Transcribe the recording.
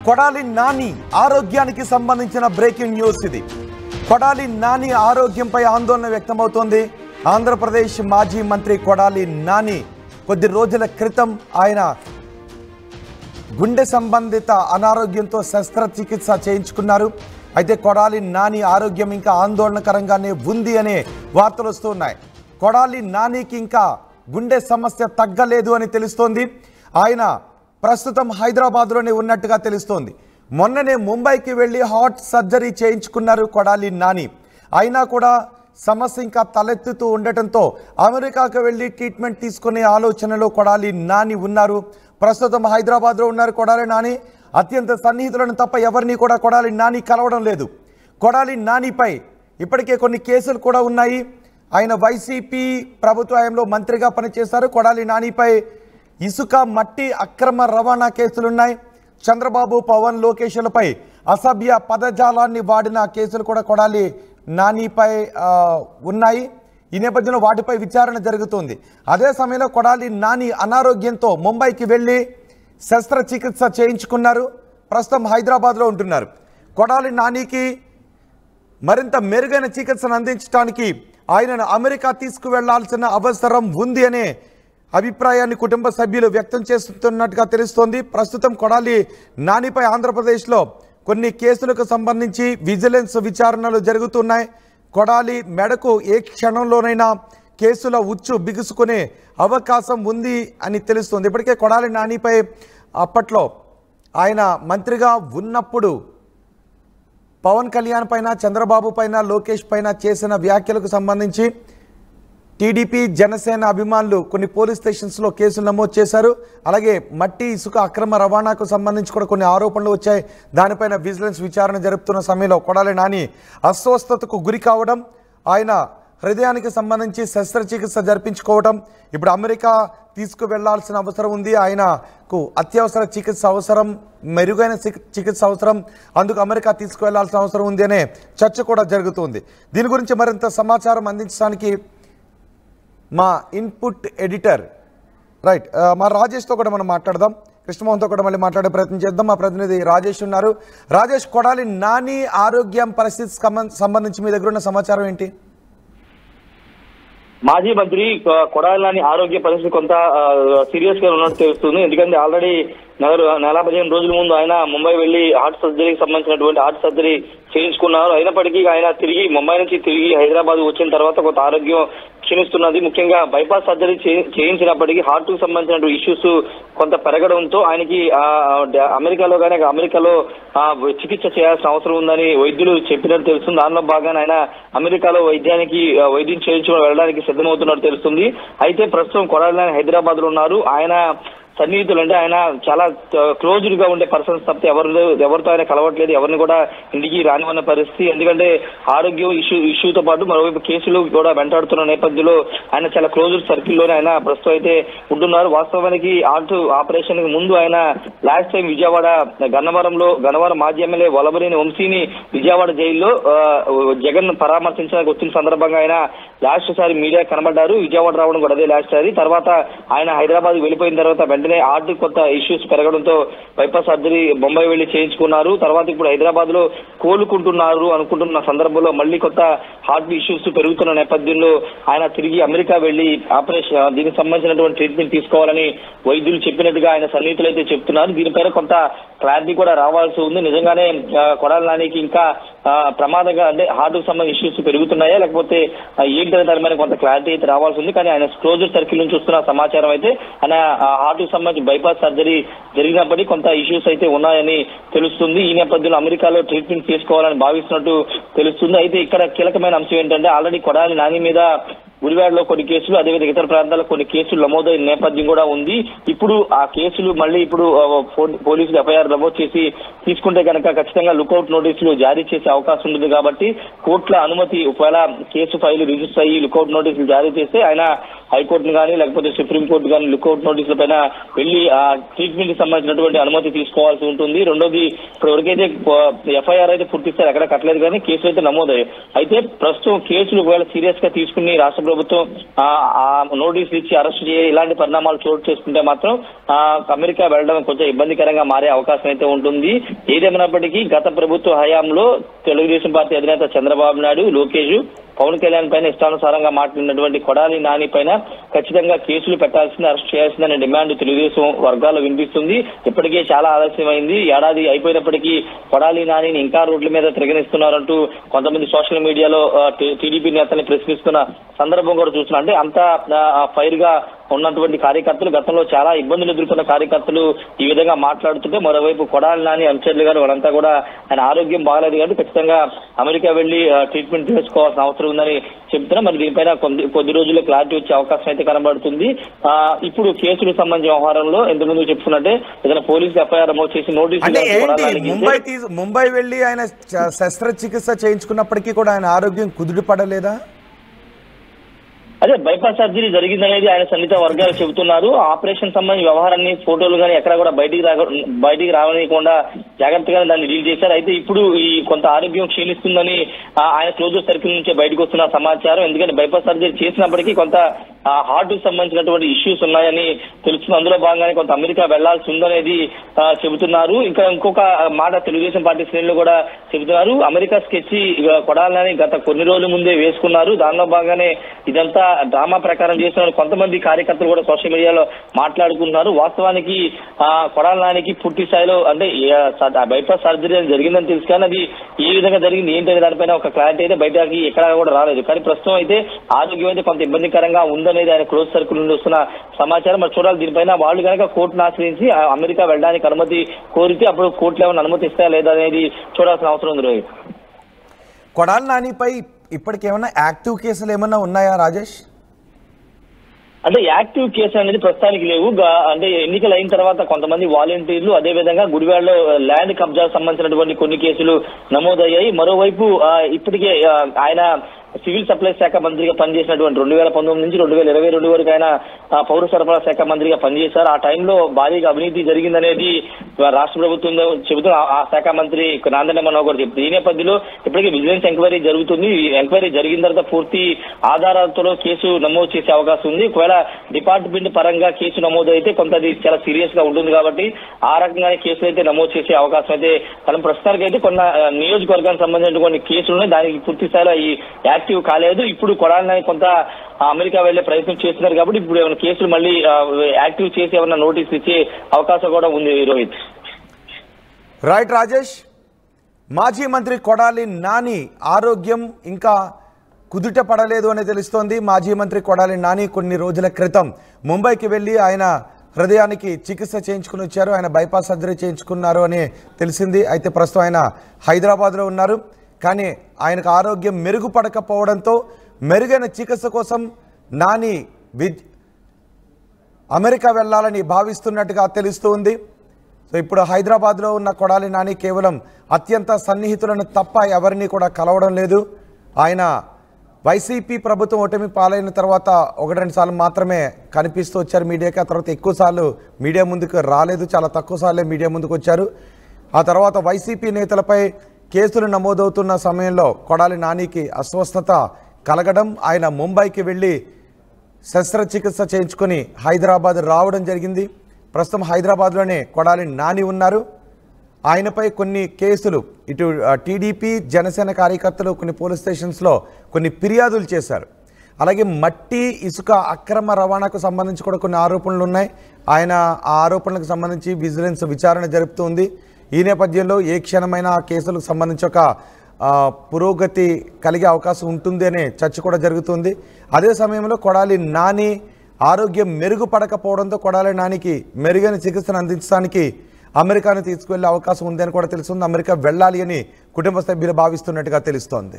కొడాలి నాని ఆరోగ్యానికి సంబంధించిన breaking news ఇది. కొడాలి నాని ఆరోగ్యంపై ఆందోళన వ్యక్తమవుతోంది. ఆంధ్రప్రదేశ్ మాజీ మంత్రి కొడాలి నాని కొద్ది రోజుల క్రితం ఆయన గుండె సంబంధిత అనారోగ్యంతో శస్త్రచికిత్స చేయించుకున్నారు. అయితే కొడాలి నాని ఆరోగ్యం ఇంకా ఆందోళనకరంగానే ఉంది అనే వార్తలు వస్తున్నాయి. కొడాలి నానికి ఇంకా గుండె సమస్య తగ్గలేదు అని తెలుస్తోంది. ఆయన ప్రస్తుతం హైదరాబాద్లోనే ఉన్నట్టుగా తెలుస్తోంది. మొన్ననే ముంబైకి వెళ్ళి హార్ట్ సర్జరీ చేయించుకున్నారు కొడాలి నాని. అయినా కూడా సమస్య ఇంకా తలెత్తుతూ ఉండటంతో అమెరికాకు వెళ్ళి ట్రీట్మెంట్ తీసుకునే ఆలోచనలో కొడాలి నాని ఉన్నారు. ప్రస్తుతం హైదరాబాద్లో ఉన్నారు కొడాలి నాని. అత్యంత సన్నిహితులను తప్ప ఎవరిని కూడా కొడాలి నాని కలవడం లేదు. కొడాలి నానిపై ఇప్పటికే కొన్ని కేసులు కూడా ఉన్నాయి. ఆయన వైసీపీ ప్రభుత్వ హయాంలో మంత్రిగా పనిచేశారు. కొడాలి నానిపై ఇసుక మట్టి అక్రమ రవాణా కేసులున్నాయి. చంద్రబాబు పవన్ లోకేష్లపై అసభ్య పదజాలాన్ని వాడిన కేసులు కూడా కొడాలి నానిపై ఉన్నాయి. ఈ నేపథ్యంలో వాటిపై విచారణ జరుగుతుంది. అదే సమయంలో కొడాలి నాని అనారోగ్యంతో ముంబైకి వెళ్ళి శస్త్రచికిత్స చేయించుకున్నారు. ప్రస్తుతం హైదరాబాద్లో ఉంటున్నారు. కొడాలి నానికి మరింత మెరుగైన చికిత్సను అందించడానికి ఆయనను అమెరికా తీసుకువెళ్లాల్సిన అవసరం ఉంది అనే అభిప్రాయాన్ని కుటుంబ సభ్యులు వ్యక్తం చేస్తున్నట్టుగా తెలుస్తోంది. ప్రస్తుతం కొడాలి నానిపై ఆంధ్రప్రదేశ్లో కొన్ని కేసులకు సంబంధించి విజిలెన్స్ విచారణలు జరుగుతున్నాయి. కొడాలి మెడకు ఏ క్షణంలోనైనా కేసుల ఉచ్చు బిగుసుకునే అవకాశం ఉంది అని తెలుస్తుంది. ఇప్పటికే కొడాలి నానిపై అప్పట్లో ఆయన మంత్రిగా ఉన్నప్పుడు పవన్ కళ్యాణ్ పైన, చంద్రబాబు పైన, లోకేష్ పైన చేసిన వ్యాఖ్యలకు సంబంధించి టీడీపీ జనసేన అభిమానులు కొన్ని పోలీస్ స్టేషన్స్లో కేసులు నమోదు చేశారు. అలాగే మట్టి ఇసుక అక్రమ రవాణాకు సంబంధించి కూడా కొన్ని ఆరోపణలు వచ్చాయి. దానిపైన విజిలెన్స్ విచారణ జరుపుతున్న సమయంలో కొడాలి నాని అస్వస్థతకు గురి కావడం, ఆయన హృదయానికి సంబంధించి శస్త్రచికిత్స జరిపించుకోవడం, ఇప్పుడు అమెరికా తీసుకువెళ్లాల్సిన అవసరం ఉంది. ఆయనకు అత్యవసర చికిత్స అవసరం, మెరుగైన చికిత్స అవసరం, అందుకు అమెరికా తీసుకువెళ్లాల్సిన అవసరం ఉంది అనే చర్చ కూడా జరుగుతుంది. దీని గురించి మరింత సమాచారం అందించడానికి మా ఇన్పుట్ ఎడిటర్ మా రాజేష్తో కూడా మనం మాట్లాడదాం. కృష్ణమోహన్తో కూడా మళ్ళీ మాట్లాడే ప్రయత్నం చేద్దాం. మా ప్రతినిధి రాజేష్ ఉన్నారు. రాజేష్, కొడాలి నాని ఆరోగ్యం పరిస్థితికి సంబంధించి మీ దగ్గర ఉన్న సమాచారం ఏంటి? మాజీ మంత్రి కొడాలి నాని ఆరోగ్య పరిస్థితి కొంత సీరియస్ గా ఉన్నట్టు తెలుస్తుంది. ఎందుకంటే ఆల్రెడీ 15 రోజుల ముందు ఆయన ముంబై వెళ్లి హార్ట్ సర్జరీకి సంబంధించినటువంటి హార్ట్ సర్జరీ చేయించుకున్నారు. అయినప్పటికీ ఆయన తిరిగి ముంబై నుంచి తిరిగి హైదరాబాద్ వచ్చిన తర్వాత కొంత ఆరోగ్యం క్షీణిస్తున్నది. ముఖ్యంగా బైపాస్ సర్జరీ చేయించినప్పటికీ హార్ట్ కు సంబంధించిన ఇష్యూస్ కొంత పెరగడంతో ఆయనకి అమెరికాలో చికిత్స చేయాల్సిన అవసరం ఉందని వైద్యులు చెప్పినట్టు తెలుస్తుంది. దానిలో భాగంగా ఆయన అమెరికాలో వైద్యం చేయించుకుని వెళ్ళడానికి సిద్ధమవుతున్నట్టు తెలుస్తుంది. అయితే ప్రస్తుతం కొడాలి నాని హైదరాబాద్ లో ఉన్నారు. ఆయన సన్నిహితులు అంటే ఆయన చాలా క్లోజ్డ్ గా ఉండే పర్సన్స్ తప్ప ఎవరితో ఆయన కలవట్లేదు, ఎవరిని కూడా ఇంటికి రానివన్న పరిస్థితి. ఎందుకంటే ఆరోగ్యం ఇష్యూతో పాటు మరోవైపు కేసులు కూడా వెంటాడుతున్న నేపథ్యంలో ఆయన చాలా క్లోజ్డ్ సర్కిల్లోనే ఆయన ప్రస్తుతం అయితే ఉంటున్నారు. వాస్తవానికి హార్ట్ ఆపరేషన్ కి ముందు ఆయన లాస్ట్ టైం విజయవాడ గన్నవరం మాజీ ఎమ్మెల్యే వలబనేని వంశీని విజయవాడ జైల్లో జగన్ పరామర్శించడానికి వచ్చిన సందర్భంగా ఆయన లాస్ట్ సారి మీడియా కనబడ్డారు. విజయవాడ రావడం కూడా అదే లాస్ట్ సారి. తర్వాత ఆయన హైదరాబాద్ వెళ్ళిపోయిన తర్వాత వెంటనే హార్ట్ కొత్త ఇష్యూస్ పెరగడంతో బైపాస్ సర్జరీ ముంబై వెళ్లి చేయించుకున్నారు. తర్వాత ఇప్పుడు హైదరాబాద్ లో కోలుకుంటున్నారు అనుకుంటున్న సందర్భంలో మళ్ళీ కొత్త హార్ట్ ఇష్యూస్ పెరుగుతున్న నేపథ్యంలో ఆయన తిరిగి అమెరికా వెళ్లి ఆపరేషన్ దీనికి సంబంధించినటువంటి ట్రీట్మెంట్ తీసుకోవాలని వైద్యులు చెప్పినట్టుగా ఆయన సన్నిహితులు అయితే చెప్తున్నారు. దీనిపైన కొంత క్లారిటీ కూడా రావాల్సి ఉంది. నిజంగానే కొడాలి నానికి ఇంకా ప్రమాదంగా అంటే హార్ట్ కు సంబంధించిన ఇష్యూస్ పెరుగుతున్నాయా లేకపోతే ఏంటనే దాని మీద కొంత క్లారిటీ అయితే రావాల్సి ఉంది. కానీ ఆయన క్లోజర్ సర్కిల్ నుంచి వస్తున్న సమాచారం అయితే ఆయన హార్ట్ కు సంబంధించి బైపాస్ సర్జరీ జరిగినప్పటికీ కొంత ఇష్యూస్ అయితే ఉన్నాయని తెలుస్తుంది. ఈ నేపథ్యంలో అమెరికాలో ట్రీట్మెంట్ చేసుకోవాలని భావిస్తున్నట్టు తెలుస్తుంది. అయితే ఇక్కడ కీలకమైన అంశం ఏంటంటే ఆల్రెడీ కొడాలి నాని మీద గుడివాడలో కొన్ని కేసులు, అదేవిధంగా ఇతర ప్రాంతాల్లో కొన్ని కేసులు నమోదైన నేపథ్యం కూడా ఉంది. ఇప్పుడు ఆ కేసులు మళ్ళీ పోలీసులు ఎఫ్ఐఆర్ నమోదు చేసి తీసుకుంటే కనుక ఖచ్చితంగా లుకౌట్ నోటీసులు జారీ చేసే అవకాశం ఉంటుంది. కాబట్టి కోర్టుల అనుమతి, ఒకవేళ కేసు ఫైల్ రిజిస్టర్ అయ్యి లుకౌట్ నోటీసులు జారీ చేస్తే ఆయన హైకోర్టును కానీ లేకపోతే సుప్రీంకోర్టు కానీ లుకౌట్ నోటీసుల పైన వెళ్లి ఆ ట్రీట్మెంట్ కి సంబంధించినటువంటి అనుమతి తీసుకోవాల్సి ఉంటుంది. రెండోది, ఇప్పుడు ఎవరికైతే ఎఫ్ఐఆర్ అయితే పూర్తిస్తారు ఎక్కడ కట్టలేదు కానీ కేసులు అయితే నమోదయ్యాయి. అయితే ప్రస్తుతం కేసులు ఒకవేళ సీరియస్ గా తీసుకుని రాష్ట్ర ప్రభుత్వం నోటీసులు ఇచ్చి అరెస్ట్ చేయ ఇలాంటి పరిణామాలు చోటు చేసుకుంటే మాత్రం అమెరికా వెళ్ళడం కొంచెం ఇబ్బందికరంగా మారే అవకాశం అయితే ఉంటుంది. ఏదేమైనప్పటికీ గత ప్రభుత్వ హయాంలో తెలుగుదేశం పార్టీ అధినేత చంద్రబాబు నాయుడు, లోకేష్, పవన్ కళ్యాణ్ పైన ఇష్టానుసారంగా మాట్లాడినటువంటి కొడాలి నాని పైన ఖచ్చితంగా కేసులు పెట్టాల్సింది, అరెస్ట్ చేయాల్సిందనే డిమాండ్ తెలుగుదేశం వర్గాల్లో వినిపిస్తుంది. ఇప్పటికే చాలా ఆలస్యమైంది. ఏడాది అయిపోయినప్పటికీ కొడాలి నానిని ఇంకా రోడ్ల మీద తిరగనిస్తున్నారంటూ కొంతమంది సోషల్ మీడియాలో టీడీపీ నేతల్ని ప్రశ్నిస్తున్న సందర్భం కూడా చూస్తున్నాం. అంటే అంత ఫైర్ గా ఉన్నటువంటి కార్యకర్తలు, గతంలో చాలా ఇబ్బందులు ఎదుర్కొన్న కార్యకర్తలు ఈ విధంగా మాట్లాడుతుంటే, మరోవైపు కొడాలి నాని అనుచరులు గారు వాళ్ళంతా కూడా ఆయన ఆరోగ్యం బాగాలేదు కాబట్టి ఖచ్చితంగా అమెరికా వెళ్లి ట్రీట్మెంట్ చేసుకోవాల్సిన అవసరం ఉందని చెప్తున్నా. మరి దీనిపైన కొద్ది రోజుల్లో క్లారిటీ వచ్చే అవకాశం అయితే కనబడుతుంది. ఇప్పుడు కేసులకు సంబంధించిన వ్యవహారంలో ఎంతమంది చెప్తున్నట్టే ఏదైనా పోలీసు ఎఫ్ఐఆర్ నమోదు చేసి నోటీసు ముంబై వెళ్లి ఆయన శస్త్రచికిత్స చేయించుకున్నప్పటికీ కూడా ఆయన ఆరోగ్యం కుదుట పడలేదా? అదే బైపాస్ సర్జరీ జరిగిందనేది ఆయన సన్నిహిత వర్గాలు చెబుతున్నారు. ఆపరేషన్ సంబంధించిన వ్యవహారాన్ని ఫోటోలు కానీ ఎక్కడ కూడా బయటికి రావనీయకుండా జాగ్రత్తగా దాన్ని డీల్ చేశారు. అయితే ఇప్పుడు ఈ కొంత ఆరోగ్యం క్షీణిస్తుందని ఆయన క్లోజ్ సర్కిల్ నుంచే బయటకు వస్తున్న సమాచారం. ఎందుకంటే బైపాస్ సర్జరీ చేసినప్పటికీ కొంత హార్ట్ కు సంబంధించినటువంటి ఇష్యూస్ ఉన్నాయని తెలుస్తుంది. అందులో భాగంగానే కొంత అమెరికా వెళ్లాల్సి ఉందనేది చెబుతున్నారు. ఇంకా ఇంకొక మాట తెలుగుదేశం పార్టీ శ్రేణులు కూడా చెబుతున్నారు. అమెరికా స్కెచ్ కొడాలని గత కొన్ని రోజుల ముందే వేసుకున్నారు. దానిలో భాగంగానే ఇదంతా డ్రామా ప్రకారం చేస్తున్నారు. కొంతమంది కార్యకర్తలు కూడా సోషల్ మీడియాలో మాట్లాడుకుంటున్నారు. వాస్తవానికి కొడాలనానికి పూర్తి స్థాయిలో అంటే బైపాస్ సర్జరీ జరిగిందని తెలుసు, కానీ అది ఏ విధంగా జరిగింది ఏంటనే దానిపైన ఒక క్లారిటీ అయితే బయటకి ఎక్కడా కూడా రాలేదు. కానీ ప్రస్తుతం అయితే ఆరోగ్యం అయితే కొంత ఇబ్బందికరంగా ఉందనేది ఆయన క్లోజ్ సర్కిల్ నుండి వస్తున్న సమాచారం. మరి చూడాలి దీనిపైన వాళ్ళు కనుక కోర్టును ఆశ్రయించి అమెరికా వెళ్ళడానికి అనుమతి కోరితే అప్పుడు కోర్టులు ఏమైనా అనుమతి ఇస్తాయా లేదా అనేది చూడాల్సిన అవసరం ఉంది. రోహిత్, కొడాలి నానిపై ఇప్పటికేమన్నా యాక్టివ్ కేసులు ఏమన్నా ఉన్నాయా రాజేష్? అంటే యాక్టివ్ కేసు అనేది ప్రస్తుతానికి లేవు. అంటే ఎన్నికలు అయిన తర్వాత కొంతమంది వాలంటీర్లు, అదేవిధంగా గుడివాడలో ల్యాండ్ కబ్జాకు సంబంధించినటువంటి కొన్ని కేసులు నమోదయ్యాయి. మరోవైపు ఇప్పటికే ఆయన సివిల్ సప్లైస్ శాఖ మంత్రిగా పనిచేసినటువంటి 2019 నుంచి 2022 వరకు ఆయన పౌర సరఫరా శాఖ మంత్రిగా పనిచేశారు. ఆ టైంలో భారీగా అవినీతి జరిగిందనేది రాష్ట్ర ప్రభుత్వం చెబుతూ ఆ శాఖ మంత్రి నాందెండ మనోహర్ గారు చెప్తుంది. ఈ నేపథ్యంలో ఇప్పటికే విజిలెన్స్ ఎంక్వైరీ జరుగుతుంది. ఎంక్వైరీ జరిగిన తర్వాత పూర్తి ఆధారాలతో కేసు నమోదు చేసే అవకాశం ఉంది. ఒకవేళ డిపార్ట్మెంట్ పరంగా కేసు నమోదు అయితే కొంత అది చాలా సీరియస్ గా ఉంటుంది కాబట్టి ఆ రకంగానే కేసులు అయితే నమోదు చేసే అవకాశం అయితే కానీ ప్రస్తుతానికి అయితే కొన్ని నియోజకవర్గానికి సంబంధించిన కొన్ని కేసులు ఉన్నాయి. దానికి పూర్తి స్థాయిలో ఈ యాక్టివ్ కాలేదు. ఇప్పుడు కొడాలని కొంత అమెరికా వెళ్లే ప్రయత్నం చేస్తున్నారు కాబట్టి ఇప్పుడు ఏమైనా కేసులు మళ్ళీ యాక్టివ్ చేసి ఏమన్నా నోటీస్ ఇచ్చే అవకాశం కూడా ఉంది. రోహిత్, రైట్ రాజేష్. మాజీ మంత్రి కొడాలి నాని ఆరోగ్యం ఇంకా కుదుట పడలేదు అని తెలుస్తోంది. మాజీ మంత్రి కొడాలి నాని కొన్ని రోజుల క్రితం ముంబైకి వెళ్లి ఆయన హృదయానికి చికిత్స చేయించుకుని వచ్చారు. ఆయన బైపాస్ సర్జరీ చేయించుకున్నారు అని తెలిసింది. అయితే ప్రస్తుతం ఆయన హైదరాబాద్లో ఉన్నారు. కానీ ఆయనకు ఆరోగ్యం మెరుగుపడకపోవడంతో మెరుగైన చికిత్స కోసం నాని అమెరికా వెళ్ళాలని భావిస్తున్నట్టుగా తెలుస్తుంది. సో ఇప్పుడు హైదరాబాద్లో ఉన్న కొడాలి నాని కేవలం అత్యంత సన్నిహితులను తప్ప ఎవరిని కూడా కలవడం లేదు. ఆయన వైసీపీ ప్రభుత్వం ఓటమి పాలైన తర్వాత 1-2 సార్లు మాత్రమే కనిపిస్తూ వచ్చారు మీడియాకి. ఆ తర్వాత ఎక్కువ సార్లు మీడియా ముందుకు రాలేదు, చాలా తక్కువ సార్లే మీడియా ముందుకు వచ్చారు. ఆ తర్వాత వైసీపీ నేతలపై కేసులు నమోదవుతున్న సమయంలో కొడాలి నానికి అస్వస్థత కలగడం, ఆయన ముంబైకి వెళ్ళి శస్త్రచికిత్స చేయించుకొని హైదరాబాద్ రావడం జరిగింది. ప్రస్తుతం హైదరాబాద్లోనే కొడాలి నాని ఉన్నారు. ఆయనపై కొన్ని కేసులు ఇటు టీడీపీ జనసేన కార్యకర్తలు కొన్ని పోలీస్ స్టేషన్స్లో కొన్ని ఫిర్యాదులు చేశారు. అలాగే మట్టి ఇసుక అక్రమ రవాణాకు సంబంధించి కూడా కొన్ని ఆరోపణలు ఉన్నాయి. ఆయన ఆ ఆరోపణలకు సంబంధించి విజిలెన్స్ విచారణ జరుపుతుంది. ఈ నేపథ్యంలో ఏ క్షణమైనా ఆ కేసులకు సంబంధించి ఒక పురోగతి కలిగే అవకాశం ఉంటుంది అనే చర్చ కూడా జరుగుతుంది. అదే సమయంలో కొడాలి నాని ఆరోగ్యం మెరుగుపడకపోవడంతో కొడాలి నానికి మెరుగైన చికిత్సను అందించడానికి అమెరికాను తీసుకువెళ్లే అవకాశం ఉంది అని కూడా తెలుస్తుంది. అమెరికా వెళ్ళాలి అని కుటుంబ సభ్యులు భావిస్తున్నట్టుగా తెలుస్తోంది.